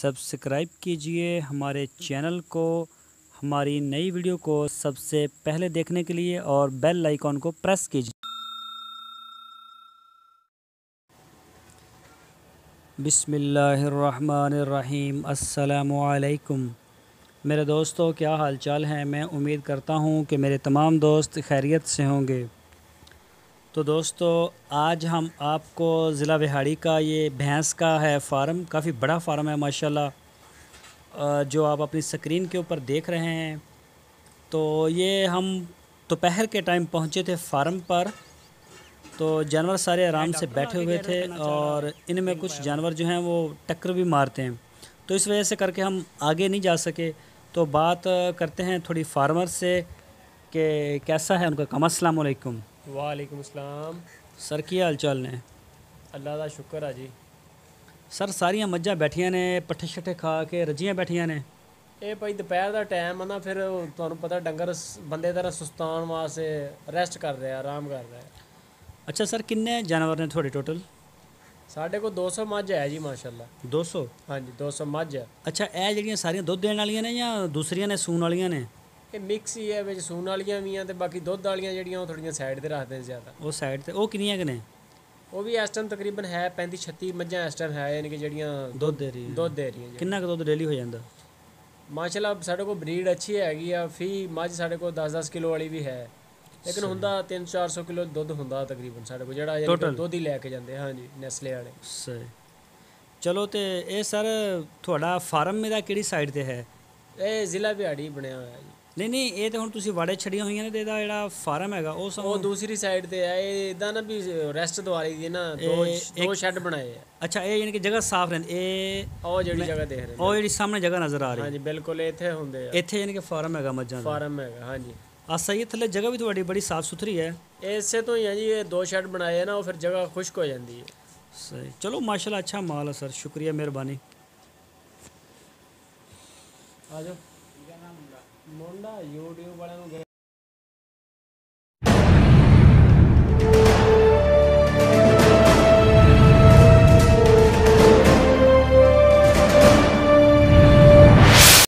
Subscribe कीजिए हमारे channel को, हमारी नई वीडियो को सबसे पहले देखने के लिए और बेल आइकॉन को प्रेस कीजिए। बिस्मिल्लाहिर्रहमानिर्रहीम। अस्सलामु अलैकुम मेरे दोस्तों, क्या हाल चाल हैं। मैं उम्मीद करता हूं कि मेरे तमाम दोस्त खैरियत से होंगे। तो दोस्तों, आज हम आपको ज़िला बिहाड़ी का ये भैंस का है फार्म, काफ़ी बड़ा फार्म है माशाल्लाह, जो आप अपनी स्क्रीन के ऊपर देख रहे हैं। तो ये हम दोपहर के टाइम पहुंचे थे फार्म पर, तो जानवर सारे आराम से बैठे हुए थे और इनमें कुछ जानवर जो हैं वो टक्कर भी मारते हैं, तो इस वजह से करके हम आगे नहीं जा सके। तो बात करते हैं थोड़ी फार्मर से कि कैसा है उनका काम। अस्सलाम वालेकुम। वालेकुम अस्सलाम। सर की हाल चाल ने? अल्लाह दा शुक्र है जी। सर सारियां मज्जां बैठियां ने, पट्ठे शट्ठे खा के रजियां बैठियां ने। ਇਹ ਭਾਈ ਦੁਪਹਿਰ ਦਾ ਟਾਈਮ ਆ ਨਾ, ਫਿਰ ਤੁਹਾਨੂੰ ਪਤਾ ਡੰਗਰ ਬੰਦੇ ਤਰ੍ਹਾਂ ਸੁਸਤਾਉਣ ਵਾਸਤੇ ਰੈਸਟ ਕਰ ਰਿਹਾ, ਆਰਾਮ ਕਰ ਰਿਹਾ। अच्छा सर, किन्ने जानवर ने थोड़े टोटल? ਸਾਡੇ ਕੋਲ 200 ਮੱਝ ਹੈ ਜੀ ਮਾਸ਼ਾਅੱਲਾ। 200? ਹਾਂਜੀ 200 ਮੱਝ ਹੈ। अच्छा, ਇਹ ਜਿਹੜੀਆਂ ਸਾਰੀਆਂ ਦੁੱਧ ਦੇਣ ਵਾਲੀਆਂ ਨੇ ਜਾਂ ਦੂਸਰੀਆਂ ਨੇ ਸੂਣ ਵਾਲੀਆਂ ਨੇ? ਇਹ ਮਿਕਸ ਹੀ ਹੈ, ਵਿੱਚ ਸੂਣ ਵਾਲੀਆਂ ਵੀ ਆ ਤੇ ਬਾਕੀ ਦੁੱਧ ਵਾਲੀਆਂ ਜਿਹੜੀਆਂ ਉਹ ਥੋੜੀਆਂ ਸਾਈਡ ਤੇ ਰੱਖਦੇ ਨੇ ਜ਼ਿਆਦਾ। ਉਹ ਸਾਈਡ ਤੇ ਉਹ ਕਿੰਨੀਆਂ ਕੁ ਨੇ? ਉਹ ਵੀ ਇਸ ਟਾਈਮ ਤਕਰੀਬਨ ਹੈ 35-36 ਮੱਝਾਂ ਇਸ ਟਾਈਮ ਹੈ, ਯਾਨੀ ਕਿ ਜਿਹੜੀਆਂ ਦੁੱਧ ਦੇ ਰਹੀਆਂ। ਦੁੱਧ ਦੇ ਰਹੀਆਂ ਜੀ। ਕਿੰਨਾ ਕੁ ਦੁੱਧ ਡੇਲੀ ਹੋ ਜਾਂਦਾ? ਮਾਸ਼ਾਅੱਲਾ ਸਾਡੇ ਕੋਲ ਬਰੀਡ ਅੱਛੀ ਹੈਗੀ ਆ। ਫੀ ਮੱਝ ਸਾਡੇ ਕੋਲ 10-10 ਕਿਲੋ ਵਾਲੀ ਵੀ ਹੈ, ਲੇਕਿਨ ਹੁੰਦਾ 300-400 ਕਿਲੋ ਦੁੱਧ ਹੁੰਦਾ ਤਕਰੀਬਨ ਸਾਡੇ ਕੋਲ, ਜਿਹੜਾ ਯਾਨੀ ਦੁੱਧ ਹੀ ਲੈ ਕੇ ਜਾਂਦੇ। ਹਾਂਜੀ, ਨੈਸਲੇ ਵਾਲੇ। ਸਹੀ। ਚਲੋ, ਤੇ ਇਹ ਸਰ ਤੁਹਾਡਾ ਫਾਰਮ ਇਹਦਾ ਕਿਹੜੀ ਸਾਈਡ ਤੇ ਹੈ? ਇਹ ਜ਼ਿਲ੍ਹਾ ਬਿਹਾੜੀ ਬਣਿਆ ਹੋਇਆ ਜੀ। ਨਹੀਂ ਨਹੀਂ, ਇਹ ਤਾਂ ਹੁਣ ਤੁਸੀਂ ਵਾੜੇ ਛੜੀਆਂ ਹੋਈਆਂ ਨੇ, ਤੇ ਇਹਦਾ ਜਿਹੜਾ ਫਾਰਮ ਹੈਗਾ ਉਹ ਦੂਸਰੀ ਸਾਈਡ ਤੇ ਹੈ। ਇਹ ਇਦਾਂ ਨਾ ਵੀ ਰੈਸਟ ਦਵਾਰੀ ਦੀ ਨਾ, ਦੋ ਸ਼ੈੱਡ ਬਣਾਏ ਆ। ਅੱਛਾ, ਇਹ ਯਾਨੀ ਕਿ ਜਗ੍ਹਾ ਸਾਫ਼ ਰਹਿੰਦੀ। ਇਹ ਉਹ ਜਿਹੜੀ ਜਗ੍ਹਾ ਦੇਖ ਰਹੇ ਉਹ ਜਿਹੜੀ ਸਾਹਮਣੇ ਜਗ੍ਹਾ ਨਜ਼ਰ ਆ ਰਹੀ? ਹਾਂਜੀ ਬਿਲਕੁਲ, ਇੱਥੇ ਹੁੰਦੇ ਆ। ਇੱਥੇ ਯਾਨੀ ਕਿ ਫਾਰਮ ਹੈਗਾ ਮੱਝਾਂ ਦਾ? ਫਾਰਮ ਹੈਗਾ ਹਾਂਜੀ। ਸਹੀ। ਥੱਲੇ ਜਗ੍ਹਾ ਵੀ ਤੁਹਾਡੀ ਬੜੀ ਸਾਫ਼ ਸੁਥਰੀ ਹੈ। ਇਸੇ ਤੋਂ ਹੀ ਹੈ ਜੀ, ਇਹ ਦੋ ਸ਼ੈੱਡ ਬਣਾਏ ਆ ਨਾ, ਉਹ ਫਿਰ ਜਗ੍ਹਾ ਖੁਸ਼ਕ ਹੋ ਜਾਂਦੀ ਹੈ। सही। चलो माशाल्लाह, अच्छा माल है सर, शुक्रिया, मेहरबानी। आ जाओ मुंडा यूट्यूब वाले